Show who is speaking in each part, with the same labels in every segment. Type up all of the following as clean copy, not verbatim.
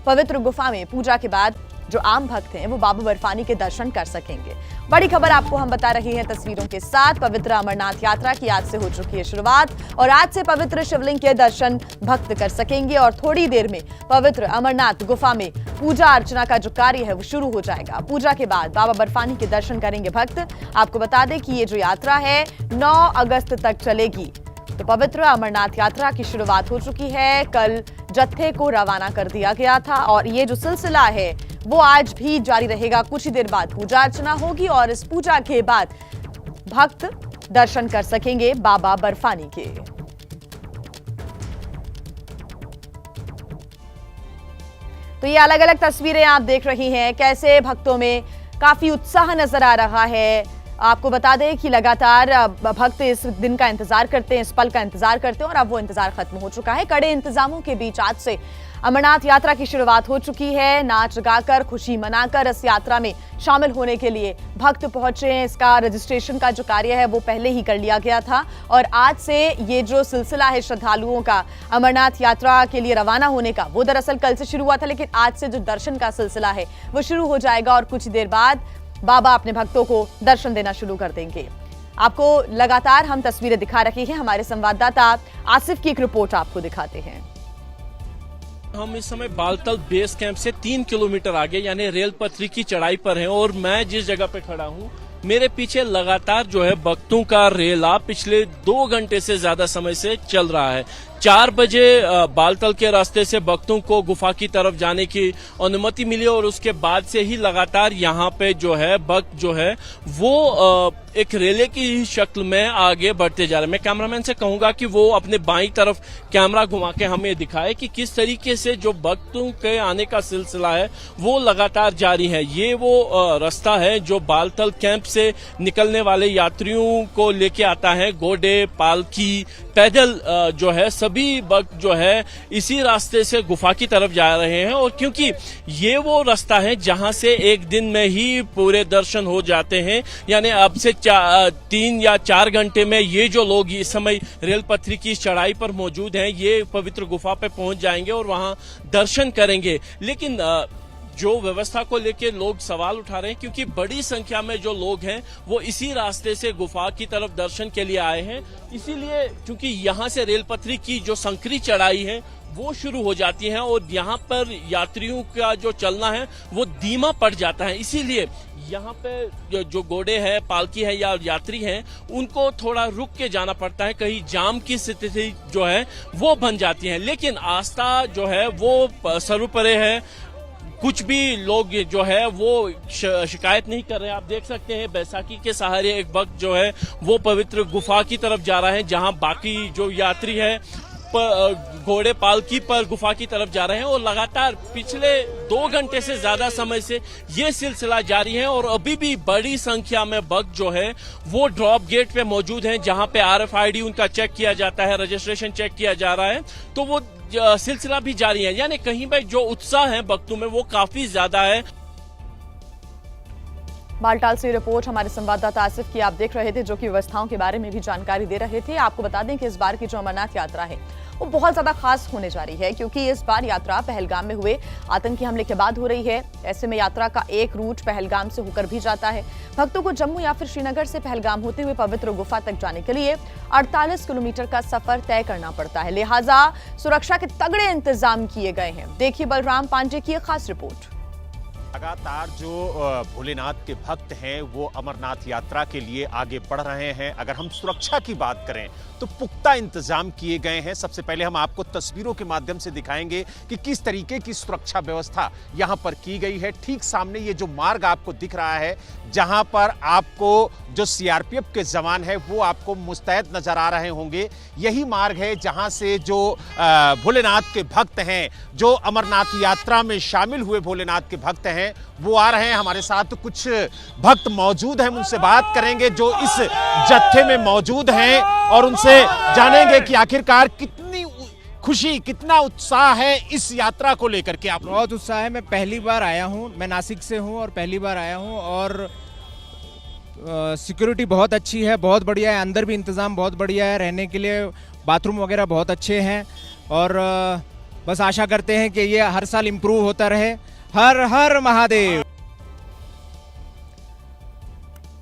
Speaker 1: पवित्र गुफा में पूजा के बाद जो आम भक्त हैं वो बाबा बर्फानी के दर्शन कर सकेंगे। बड़ी खबर आपको हम बता रहे हैं तस्वीरों के साथ। पवित्र अमरनाथ यात्रा की आज से हो चुकी है शुरुआत और आज से पवित्र शिवलिंग के दर्शन भक्त कर सकेंगे और थोड़ी देर में पवित्र अमरनाथ गुफा में पूजा अर्चना का जो कार्य है वो शुरू हो जाएगा। पूजा के बाद बाबा बर्फानी के दर्शन करेंगे भक्त। आपको बता दें कि ये जो यात्रा है 9 अगस्त तक चलेगी। तो पवित्र अमरनाथ यात्रा की शुरुआत हो चुकी है। कल जत्थे को रवाना कर दिया गया था और ये जो सिलसिला है वो आज भी जारी रहेगा। कुछ ही देर बाद पूजा अर्चना होगी और इस पूजा के बाद भक्त दर्शन कर सकेंगे बाबा बर्फानी के। तो ये अलग अलग तस्वीरें आप देख रही हैं, कैसे भक्तों में काफी उत्साह नजर आ रहा है। आपको बता दें कि लगातार भक्त इस दिन का इंतजार करते हैं, इस पल का इंतजार करते हैं और अब वो इंतजार खत्म हो चुका है। कड़े इंतजामों के बीच आज से अमरनाथ यात्रा की शुरुआत हो चुकी है। नाच गाकर, खुशी मनाकर इस यात्रा में शामिल होने के लिए भक्त पहुंचे हैं। इसका रजिस्ट्रेशन का जो कार्य है वो पहले ही कर लिया गया था और आज से ये जो सिलसिला है श्रद्धालुओं का अमरनाथ यात्रा के लिए रवाना होने का, वो दरअसल कल से शुरू हुआ था, लेकिन आज से जो दर्शन का सिलसिला है वो शुरू हो जाएगा और कुछ देर बाद बाबा अपने भक्तों को दर्शन देना शुरू कर देंगे। आपको लगातार हम तस्वीरें दिखा रहे हैं। हमारे संवाददाता आसिफ की एक रिपोर्ट आपको दिखाते हैं।
Speaker 2: हम इस समय बालतल बेस कैंप से 3 किलोमीटर आगे यानी रेल पटरी की चढ़ाई पर हैं और मैं जिस जगह पे खड़ा हूँ मेरे पीछे लगातार जो है भक्तों का रेला पिछले 2 घंटे से ज्यादा समय से चल रहा है। 4 बजे बालतल के रास्ते से भक्तों को गुफा की तरफ जाने की अनुमति मिली और उसके बाद से ही लगातार यहाँ पे जो है भक्त जो है वो एक रेले की शक्ल में आगे बढ़ते जा रहे हैं। मैं कैमरामैन से कहूंगा कि वो अपने बाईं तरफ कैमरा घुमा के हमें दिखाए कि किस तरीके से जो भक्तों के आने का सिलसिला है वो लगातार जारी है। ये वो रास्ता है जो बालतल कैंप से निकलने वाले यात्रियों को लेके आता है। घोड़े, पालकी, पैदल जो है सभी भक्त जो है इसी रास्ते से गुफा की तरफ जा रहे हैं और क्योंकि ये वो रास्ता है जहां से एक दिन में ही पूरे दर्शन हो जाते हैं, यानी अब से 3 या 4 घंटे में ये जो लोग इस समय रेल पटरी की चढ़ाई पर मौजूद हैं ये पवित्र गुफा पे पहुंच जाएंगे और वहां दर्शन करेंगे। लेकिन जो व्यवस्था को लेकर लोग सवाल उठा रहे हैं क्योंकि बड़ी संख्या में जो लोग हैं वो इसी रास्ते से गुफा की तरफ दर्शन के लिए आए हैं, इसीलिए क्योंकि यहाँ से रेल पटरी की जो संकरी चढ़ाई है वो शुरू हो जाती है और यहाँ पर यात्रियों का जो चलना है वो धीमा पड़ जाता है। इसीलिए यहाँ पे जो घोड़े हैं, पालकी है या यात्री हैं उनको थोड़ा रुक के जाना पड़ता है, कहीं जाम की स्थिति जो है वो बन जाती है। लेकिन आस्था जो है वो सर्वोपरि है। कुछ भी लोग जो है वो शिकायत नहीं कर रहे हैं। आप देख सकते हैं बैसाखी के सहारे एक भक्त जो है वो पवित्र गुफा की तरफ जा रहा है, जहां बाकी जो यात्री है घोड़े पालकी पर गुफा की तरफ जा रहे हैं और लगातार पिछले 2 घंटे से ज्यादा समय से ये सिलसिला जारी है और अभी भी बड़ी संख्या में भक्त जो है वो ड्रॉप गेट पे मौजूद हैं, जहां पे RFID उनका चेक किया जाता है, रजिस्ट्रेशन चेक किया जा रहा है। तो वो सिलसिला भी जारी है, यानी कहीं पे जो उत्साह है भक्तों में वो काफी ज्यादा है।
Speaker 1: बालटाल से रिपोर्ट हमारे संवाददाता आसिफ की आप देख रहे थे, जो कि व्यवस्थाओं के बारे में भी जानकारी दे रहे थे। आपको बता दें कि इस बार की जो अमरनाथ यात्रा है वो बहुत ज्यादा खास होने जा रही है क्योंकि इस बार यात्रा पहलगाम में हुए आतंकी हमले के बाद हो रही है। ऐसे में यात्रा का एक रूट पहलगाम से होकर भी जाता है। भक्तों को जम्मू या फिर श्रीनगर से पहलगाम होते हुए पवित्र गुफा तक जाने के लिए 48 किलोमीटर का सफर तय करना पड़ता है, लिहाजा सुरक्षा के तगड़े इंतजाम किए गए हैं। देखिए बलराम पांडे की एक खास रिपोर्ट।
Speaker 3: लगातार जो भोलेनाथ के भक्त हैं वो अमरनाथ यात्रा के लिए आगे बढ़ रहे हैं। अगर हम सुरक्षा की बात करें तो पुख्ता इंतजाम किए गए हैं। सबसे पहले हम आपको तस्वीरों के माध्यम से दिखाएंगे कि किस तरीके की सुरक्षा व्यवस्था यहां पर की गई है। ठीक सामने ये जो मार्ग आपको दिख रहा है, जहां पर आपको जो CRPF के जवान है वो आपको मुस्तैद नजर आ रहे होंगे, यही मार्ग है जहां से जो भोलेनाथ के भक्त हैं, जो अमरनाथ यात्रा में शामिल हुए भोलेनाथ के भक्त हैं, वो आ रहे हैं। हमारे साथ कुछ भक्त मौजूद हैं, उनसे बात करेंगे जो इस जत्थे में मौजूद हैं और उनसे जानेंगे कि आखिरकार कितनी खुशी, कितना उत्साह है इस यात्रा को लेकर के। आप
Speaker 4: बहुत उत्साह है। मैं पहली बार आया हूँ, मैं नासिक से हूँ और पहली बार आया हूँ और सिक्योरिटी बहुत अच्छी है, बहुत बढ़िया है। अंदर भी इंतज़ाम बहुत बढ़िया है, रहने के लिए बाथरूम वगैरह बहुत अच्छे हैं और बस आशा करते हैं कि ये हर साल इम्प्रूव होता रहे। हर हर महादेव।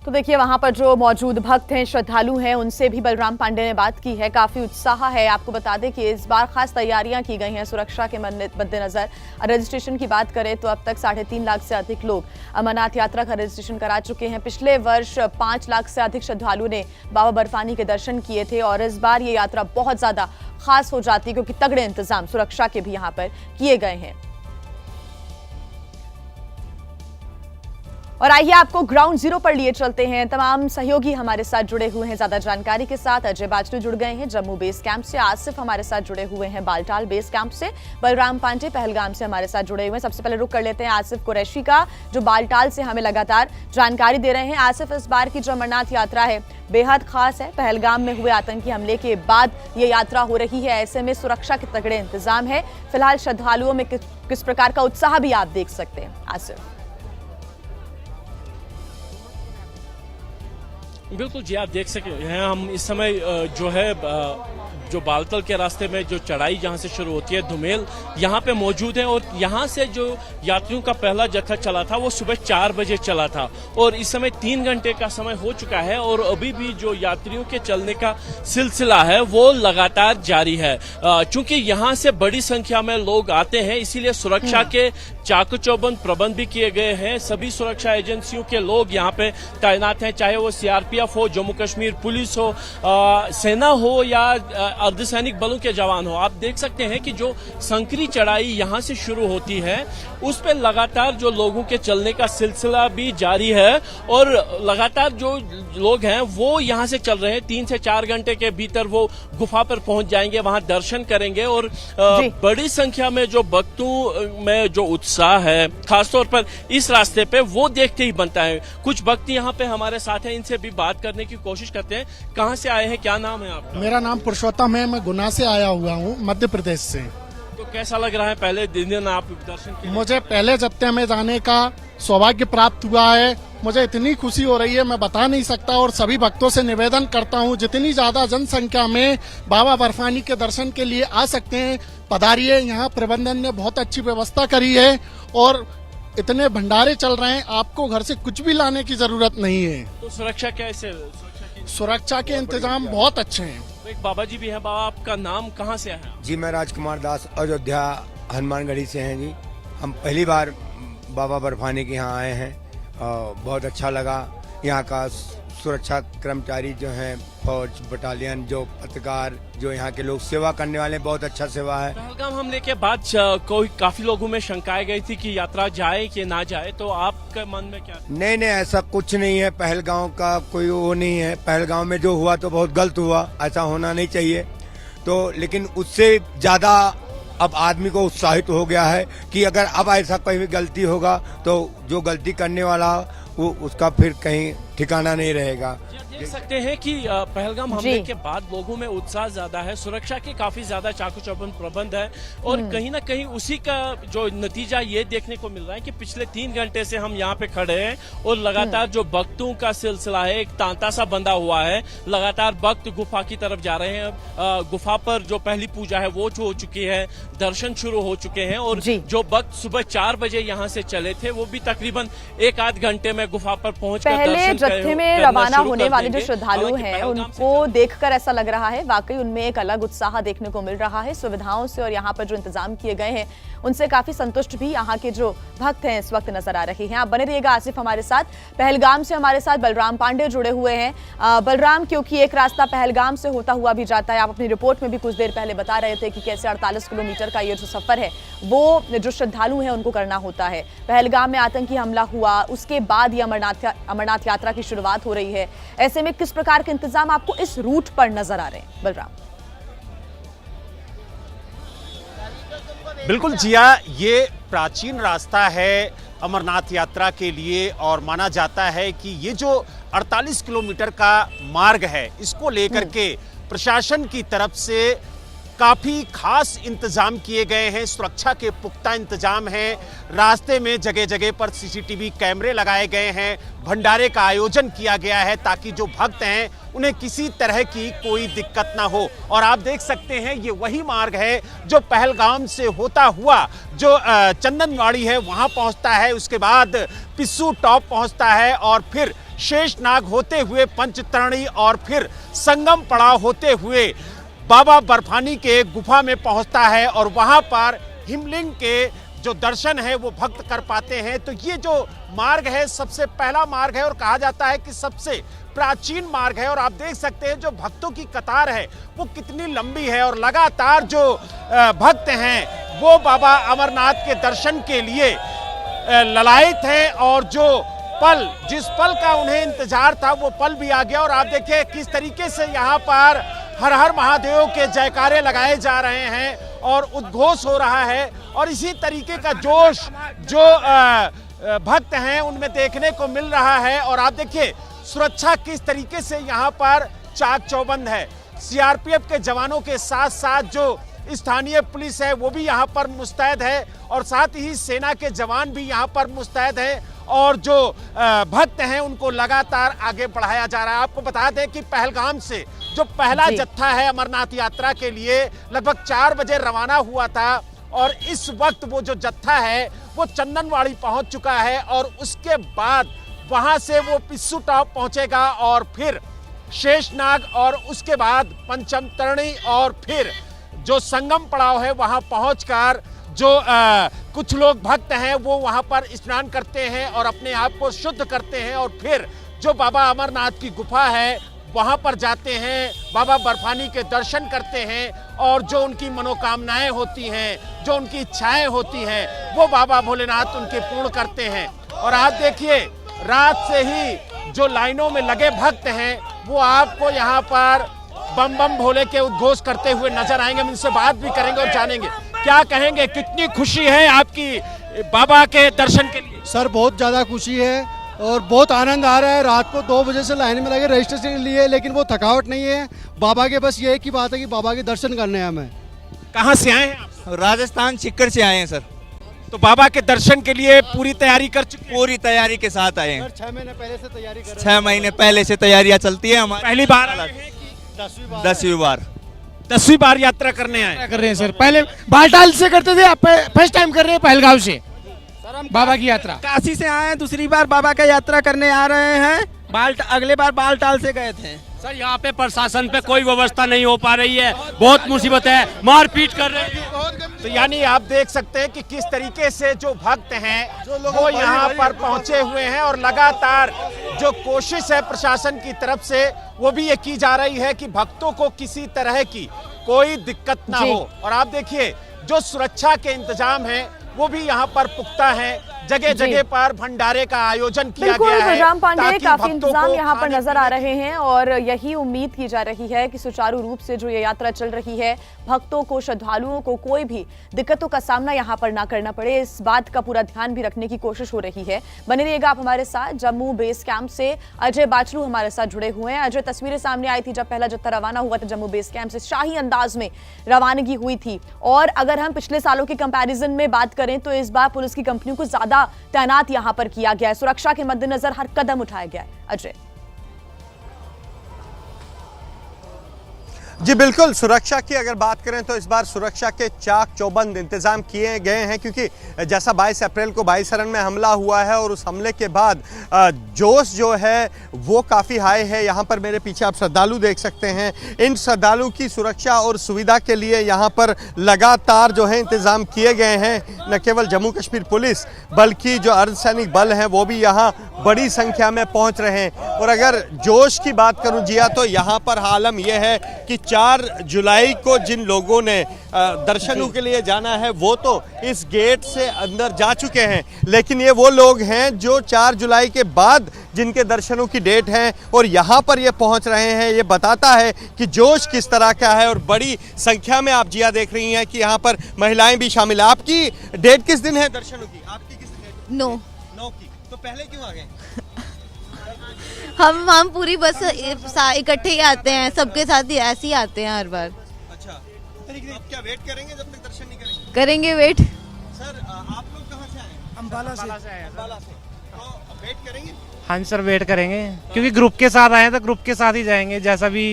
Speaker 1: तो देखिए वहां पर जो मौजूद भक्त हैं, श्रद्धालु हैं, उनसे भी बलराम पांडे ने बात की है। काफी उत्साह है। आपको बता दें कि इस बार खास तैयारियां की गई हैं सुरक्षा के मद्देनजर। रजिस्ट्रेशन की बात करें तो अब तक 3.5 लाख से अधिक लोग अमरनाथ यात्रा का रजिस्ट्रेशन करा चुके हैं। पिछले वर्ष 5 लाख से अधिक श्रद्धालुओं ने बाबा बर्फानी के दर्शन किए थे और इस बार ये यात्रा बहुत ज्यादा खास हो जाती है क्योंकि तगड़े इंतजाम सुरक्षा के भी यहाँ पर किए गए हैं। और आइए आपको ग्राउंड जीरो पर लिए चलते हैं। तमाम सहयोगी हमारे साथ जुड़े हुए हैं ज्यादा जानकारी के साथ। अजय बाजलू जुड़ गए हैं जम्मू बेस कैंप से, आसिफ हमारे साथ जुड़े हुए हैं बालटाल बेस कैंप से, बलराम पांडे पहलगाम से हमारे साथ जुड़े हुए हैं। सबसे पहले रुक कर लेते हैं आसिफ कुरैशी का, जो बालटाल से हमें लगातार जानकारी दे रहे हैं। आसिफ, इस बार की जो अमरनाथ यात्रा है बेहद खास है। पहलगाम में हुए आतंकी हमले के बाद ये यात्रा हो रही है, ऐसे में सुरक्षा के तगड़े इंतजाम है। फिलहाल श्रद्धालुओं में किस प्रकार का उत्साह भी आप देख सकते हैं आसिफ।
Speaker 2: बिल्कुल जी, आप देख सकते हैं हम इस समय जो है जो बालतल के रास्ते में जो चढ़ाई जहां से शुरू होती है धुमेल, यहाँ पे मौजूद है। और यहाँ से जो यात्रियों का पहला जत्था चला था वो सुबह 4 बजे चला था और इस समय 3 घंटे का समय हो चुका है और अभी भी जो यात्रियों के चलने का सिलसिला है वो लगातार जारी है। चूंकि यहाँ से बड़ी संख्या में लोग आते हैं, इसीलिए सुरक्षा के चाक चौबंद प्रबंध भी किए गए हैं। सभी सुरक्षा एजेंसियों के लोग यहाँ पे तैनात हैं, चाहे वो सीआरपीएफ हो, जम्मू कश्मीर पुलिस हो, सेना हो या अर्धसैनिक बलों के जवान हो। आप देख सकते हैं कि जो संकरी चढ़ाई यहां से शुरू होती है उस पर लगातार जो लोगों के चलने का सिलसिला भी जारी है और लगातार जो लोग हैं वो यहां से चल रहे हैं। 3 से 4 घंटे के भीतर वो गुफा पर पहुंच जाएंगे, वहां दर्शन करेंगे और बड़ी संख्या में जो भक्तों में जो उत्साह है खासतौर पर इस रास्ते पे वो देखते ही बनता है। कुछ भक्त यहाँ पे हमारे साथ हैं, इनसे भी बात करने की कोशिश करते हैं। कहाँ से आए हैं, क्या नाम है आपका?
Speaker 5: मेरा नाम पुरुषोत्तम है, मैं गुना से आया हुआ हूँ, मध्य प्रदेश से।
Speaker 2: तो कैसा लग रहा है पहले दिन आप दर्शन किए?
Speaker 5: मुझे पहले जत्थे में जाने का सौभाग्य प्राप्त हुआ है। मुझे इतनी खुशी हो रही है मैं बता नहीं सकता और सभी भक्तों से निवेदन करता हूँ जितनी ज्यादा जनसंख्या में बाबा बर्फानी के दर्शन के लिए आ सकते हैं पधारिए। यहाँ प्रबंधन ने बहुत अच्छी व्यवस्था करी है और इतने भंडारे चल रहे हैं, आपको घर से कुछ भी लाने की जरूरत नहीं है।
Speaker 2: तो सुरक्षा कैसे?
Speaker 5: सुरक्षा के इंतजाम बहुत अच्छे हैं।
Speaker 2: तो एक बाबा जी भी है। बाबा, आपका नाम कहाँ से है?
Speaker 6: जी, मैं राजकुमार दास अयोध्या हनुमानगढ़ी से हैं जी। हम पहली बार बाबा बर्फानी के यहाँ आए हैं और बहुत अच्छा लगा। यहाँ का सुरक्षा कर्मचारी जो हैं, फौज बटालियन, जो पत्रकार, जो यहाँ के लोग सेवा करने वाले, बहुत अच्छा सेवा है।
Speaker 2: पहलगाम हमले के बाद कोई काफी लोगों में शंकाएं गई थी कि यात्रा जाए कि ना जाए, तो आपके मन में क्या?
Speaker 6: नहीं, ऐसा कुछ नहीं है। पहलगाम का कोई वो नहीं है। पहलगाम में जो हुआ तो बहुत गलत हुआ, ऐसा होना नहीं चाहिए। तो लेकिन उससे ज्यादा अब आदमी को उत्साहित हो गया है कि अगर अब ऐसा कोई गलती होगा तो जो गलती करने वाला वो उसका फिर कहीं ठिकाना नहीं रहेगा।
Speaker 2: देख सकते हैं कि पहलगाम हमले के बाद लोगों में उत्साह ज्यादा है, सुरक्षा के काफी ज्यादा चाकू चौबंद प्रबंध है और कहीं ना कहीं उसी का जो नतीजा ये देखने को मिल रहा है कि पिछले 3 घंटे से हम यहाँ पे खड़े हैं और लगातार जो भक्तों का सिलसिला है एक तांता सा बंधा हुआ है। लगातार भक्त गुफा की तरफ जा रहे हैं। गुफा पर जो पहली पूजा है वो हो चुकी है, दर्शन शुरू हो चुके हैं और जो भक्त सुबह 4 बजे यहाँ से चले थे वो भी तकरीबन 1-8 घंटे में गुफा पर पहुंच कर
Speaker 1: पहले जत्थे में रवाना होने वाले जो श्रद्धालु हैं उनको देखकर ऐसा लग रहा है वाकई उनमें एक अलग उत्साह देखने को मिल रहा है। सुविधाओं से और यहाँ पर जो इंतजाम किए गए हैं उनसे काफी संतुष्ट भी यहाँ के जो भक्त हैं इस वक्त नजर आ रहे हैं। आप बने रहिएगा आसिफ हमारे साथ। पहलगाम से हमारे साथ बलराम पांडे जुड़े हुए हैं। बलराम, क्योंकि एक रास्ता पहलगाम से होता हुआ भी जाता है, आप अपनी रिपोर्ट में भी कुछ देर पहले बता रहे थे कि कैसे 48 किलोमीटर का ये जो सफर है वो जो श्रद्धालु हैं उनको करना होता है। पहलगाम में आतंकी हमला हुआ, उसके बाद ये अमरनाथ यात्रा की शुरुआत हो रही है। ऐसे में किस प्रकार के इंतजाम आपको इस रूट पर नजर आ रहे हैं बलराम?
Speaker 3: बिल्कुल जिया, ये प्राचीन रास्ता है अमरनाथ यात्रा के लिए और माना जाता है कि ये जो 48 किलोमीटर का मार्ग है इसको लेकर के प्रशासन की तरफ से काफी खास इंतजाम किए गए हैं, सुरक्षा के पुख्ता इंतजाम हैं। रास्ते में जगह जगह पर सीसीटीवी कैमरे लगाए गए हैं। भंडारे का आयोजन किया गया है ताकि जो भक्त हैं उन्हें किसी तरह की कोई दिक्कत ना हो। और आप देख सकते हैं ये वही मार्ग है जो पहलगाम से होता हुआ जो चंदनवाड़ी है वहां पहुंचता है, उसके बाद पिस्सू टॉप पहुंचता है और फिर शेषनाग होते हुए पंचतरणी और फिर संगम पड़ाव होते हुए बाबा बर्फानी के गुफा में पहुंचता है और वहां पर हिमलिंग के जो दर्शन है वो भक्त कर पाते हैं। तो ये जो मार्ग है सबसे पहला मार्ग है और कहा जाता है कि सबसे प्राचीन मार्ग है। और आप देख सकते हैं जो भक्तों की कतार है वो कितनी लंबी है और लगातार जो भक्त हैं वो बाबा अमरनाथ के दर्शन के लिए ललायित हैं। और जो पल, जिस पल का उन्हें इंतजार था वो पल भी आ गया। और आप देखिए किस तरीके से यहाँ पर हर हर महादेव के जयकारे लगाए जा रहे हैं और उद्घोष हो रहा है। और इसी तरीके का जोश जो भक्त हैं उनमें देखने को मिल रहा है। और आप देखिए सुरक्षा किस तरीके से यहाँ पर चाक चौबंद है। सीआरपीएफ के जवानों के साथ साथ जो स्थानीय पुलिस है वो भी यहाँ पर मुस्तैद है और साथ ही सेना के जवान भी यहाँ पर मुस्तैद है। और जो भक्त हैं उनको लगातार आगे बढ़ाया जा रहा है। आपको बता दें कि पहलगाम से जो पहला जत्था है अमरनाथ यात्रा के लिए लगभग 4 बजे रवाना हुआ था और इस वक्त वो जो जत्था है वो चंदनवाड़ी पहुंच चुका है और उसके बाद वहां से वो पिस्सू टॉप पहुंचेगा और फिर शेषनाग और उसके बाद पंचम तरणी और फिर जो संगम पड़ाव है वहां पहुंचकर जो कुछ लोग भक्त हैं वो वहां पर स्नान करते हैं और अपने आप को शुद्ध करते हैं और फिर जो बाबा अमरनाथ की गुफा है वहां पर जाते हैं, बाबा बर्फानी के दर्शन करते हैं और जो उनकी मनोकामनाएं होती हैं, जो उनकी इच्छाएं होती हैं वो बाबा भोलेनाथ उनके पूर्ण करते हैं। और आप देखिए रात से ही जो लाइनों में लगे भक्त हैं वो आपको यहाँ पर बम बम भोले के उद्घोष करते हुए नजर आएंगे। हम इनसे बात भी करेंगे और जानेंगे क्या कहेंगे, कितनी खुशी है आपकी बाबा के दर्शन के लिए।
Speaker 7: सर बहुत ज़्यादा खुशी है और बहुत आनंद आ रहा है। रात को 2 बजे से लाइन में लगे रजिस्ट्रेशन के लिए, लेकिन वो थकावट नहीं है। बाबा के बस ये एक ही बात है कि बाबा के दर्शन करने हैं हमें।
Speaker 3: कहाँ से आए हैं आप?
Speaker 8: राजस्थान चिक्कर से आए हैं सर।
Speaker 3: तो बाबा के दर्शन के लिए पूरी तैयारी कर चुके हैं?
Speaker 8: पूरी तैयारी के साथ आए हैं।
Speaker 7: 6 महीने पहले से तैयारी कर रहे हैं।
Speaker 8: 6 महीने पहले से तैयारियां चलती है हमारी।
Speaker 3: पहली बार आए हैं कि
Speaker 8: 10वीं बार
Speaker 3: 10वीं बार यात्रा करने आए?
Speaker 9: कर रहे हैं सर। पहले बालटाल से करते थे, अब फर्स्ट टाइम कर रहे हैं पहलगांव से बाबा की यात्रा।
Speaker 8: काशी से आए हैं, दूसरी बार बाबा का यात्रा करने आ रहे हैं। अगले बार बालटाल से गए थे
Speaker 2: सर। यहाँ पे प्रशासन पे कोई व्यवस्था नहीं हो पा रही है, बहुत मुसीबत है, मारपीट कर रहे हैं।
Speaker 3: तो यानी आप देख सकते हैं कि किस तरीके से जो भक्त हैं वो यहाँ पर पहुंचे हुए हैं और लगातार जो कोशिश है प्रशासन की तरफ से वो भी ये की जा रही है कि भक्तों को किसी तरह की कोई दिक्कत ना हो। और आप देखिए जो सुरक्षा के इंतजाम हैं वो भी यहाँ पर पुख्ता हैं। जगह जगह पर भंडारे का आयोजन किया गया है।
Speaker 1: बलराम पांडे,
Speaker 3: ताकि
Speaker 1: काफी
Speaker 3: भक्तों
Speaker 1: इंतजाम
Speaker 3: को
Speaker 1: यहाँ पर
Speaker 3: खाने
Speaker 1: नजर आ रहे हैं और यही उम्मीद की जा रही है कि सुचारू रूप से जो ये यात्रा चल रही है भक्तों को, श्रद्धालुओं को कोई भी दिक्कतों का सामना यहाँ पर ना करना पड़े, इस बात का पूरा ध्यान भी रखने की कोशिश हो रही है। बने रहिएगा आप हमारे साथ। जम्मू बेस कैंप से अजय बाचलू हमारे साथ जुड़े हुए हैं। अजय, तस्वीरें सामने आई थी जब पहला जत्था रवाना हुआ था जम्मू बेस कैंप से, शाही अंदाज में रवानगी हुई थी। और अगर हम पिछले सालों के कंपैरिजन में बात करें तो इस बार पुलिस की कंपनियों को ज्यादा तैनात यहां पर किया गया है, सुरक्षा के मद्देनजर हर कदम उठाया गया है। अजय
Speaker 10: जी बिल्कुल, सुरक्षा की अगर बात करें तो इस बार सुरक्षा के चाक चौबंद इंतजाम किए गए हैं क्योंकि जैसा 22 अप्रैल को बाईसरन में हमला हुआ है और उस हमले के बाद जोश जो है वो काफ़ी हाई है। यहाँ पर मेरे पीछे आप श्रद्धालु देख सकते हैं। इन श्रद्धालु की सुरक्षा और सुविधा के लिए यहाँ पर लगातार जो है इंतज़ाम किए गए हैं। न केवल जम्मू कश्मीर पुलिस बल्कि जो अर्धसैनिक बल हैं वो भी यहाँ बड़ी संख्या में पहुँच रहे हैं। और अगर जोश की बात करूँ जिया तो यहाँ पर हालम यह है कि 4 जुलाई को जिन लोगों ने दर्शनों के लिए जाना है वो तो इस गेट से अंदर जा चुके हैं, लेकिन ये वो लोग हैं जो 4 जुलाई के बाद जिनके दर्शनों की डेट है और यहाँ पर ये पहुँच रहे हैं। ये बताता है कि जोश किस तरह का है और बड़ी संख्या में आप जिया देख रही हैं कि यहाँ पर महिलाएं भी शामिल है। आपकी डेट किस दिन है दर्शनों की? आपकी किस डेट? 9 की। तो पहले क्यों आ गए?
Speaker 11: हम पूरी बस इकट्ठे ही आते हैं, सबके साथ ही ऐसे ही आते हैं हर बार।
Speaker 10: अच्छा, आप क्या वेट करेंगे जब तक दर्शन नहीं करेंगे?
Speaker 11: करेंगे वेट।
Speaker 10: सर आप लोग कहाँ से आए?
Speaker 7: अम्बाला से
Speaker 10: अम्बाला से। तो वेट करेंगे?
Speaker 9: हाँ सर वेट करेंगे क्योंकि ग्रुप के साथ आए हैं तो ग्रुप के साथ ही जाएंगे, जैसा भी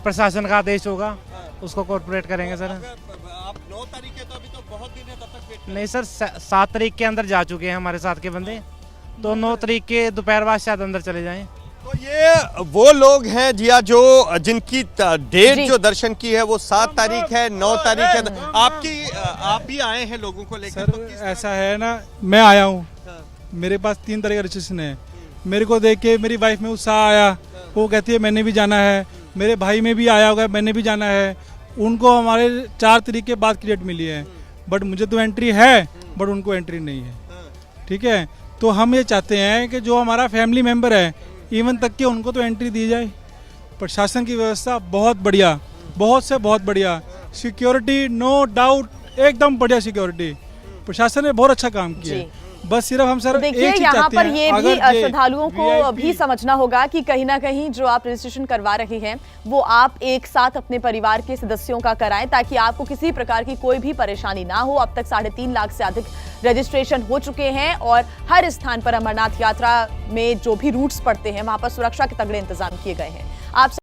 Speaker 9: प्रशासन का आदेश होगा उसको कोऑपरेट करेंगे सर।
Speaker 10: आप 9 तारीख है तो अभी तो बहुत दिन है, तब तक वेट
Speaker 9: नहीं सर 7 तारीख के अंदर जा चुके हैं हमारे साथ के बंदे, तो 9 तारीख के दोपहर बाद शायद अंदर चले जाएं।
Speaker 10: तो ये वो लोग हैं जिया जो जिनकी डेट
Speaker 1: जी।
Speaker 10: जो दर्शन की है वो 7 तारीख है, 9 तारीख है। आप भी आए हैं लोगों को लेकर? तो किस तरह-
Speaker 12: ऐसा है ना, मैं आया हूँ, मेरे पास 3 तारीख का रजिस्ट्रेशन है। मेरे को देख के मेरी वाइफ में उत्साह आया, वो कहती है मैंने भी जाना है, मेरे भाई में भी आया होगा मैंने भी जाना है। उनको हमारे 4 तारीख के बाद की डेट मिली है, बट मुझे तो एंट्री है बट उनको एंट्री नहीं है। ठीक है, तो हम ये चाहते हैं कि जो हमारा फैमिली मेम्बर है इवन तक के उनको तो एंट्री दी जाए। प्रशासन की व्यवस्था बहुत बढ़िया, बहुत से बहुत बढ़िया, सिक्योरिटी नो डाउट एकदम बढ़िया सिक्योरिटी, प्रशासन ने बहुत अच्छा काम किया है। बस सिर्फ हम सर
Speaker 1: तो देखिए
Speaker 12: एक चीज
Speaker 1: यहाँ
Speaker 12: चाहते
Speaker 1: पर
Speaker 12: हैं,
Speaker 1: ये भी
Speaker 12: अगर
Speaker 1: श्रद्धालुओं को
Speaker 12: VIP
Speaker 1: भी समझना होगा कि कहीं ना कहीं जो आप रजिस्ट्रेशन करवा रहे हैं वो आप एक साथ अपने परिवार के सदस्यों का कराएं ताकि आपको किसी प्रकार की कोई भी परेशानी ना हो। अब तक 3.5 लाख से अधिक रजिस्ट्रेशन हो चुके हैं और हर स्थान पर अमरनाथ यात्रा में जो भी रूट्स पड़ते हैं वहां पर सुरक्षा के तगड़े इंतजाम किए गए हैं। आप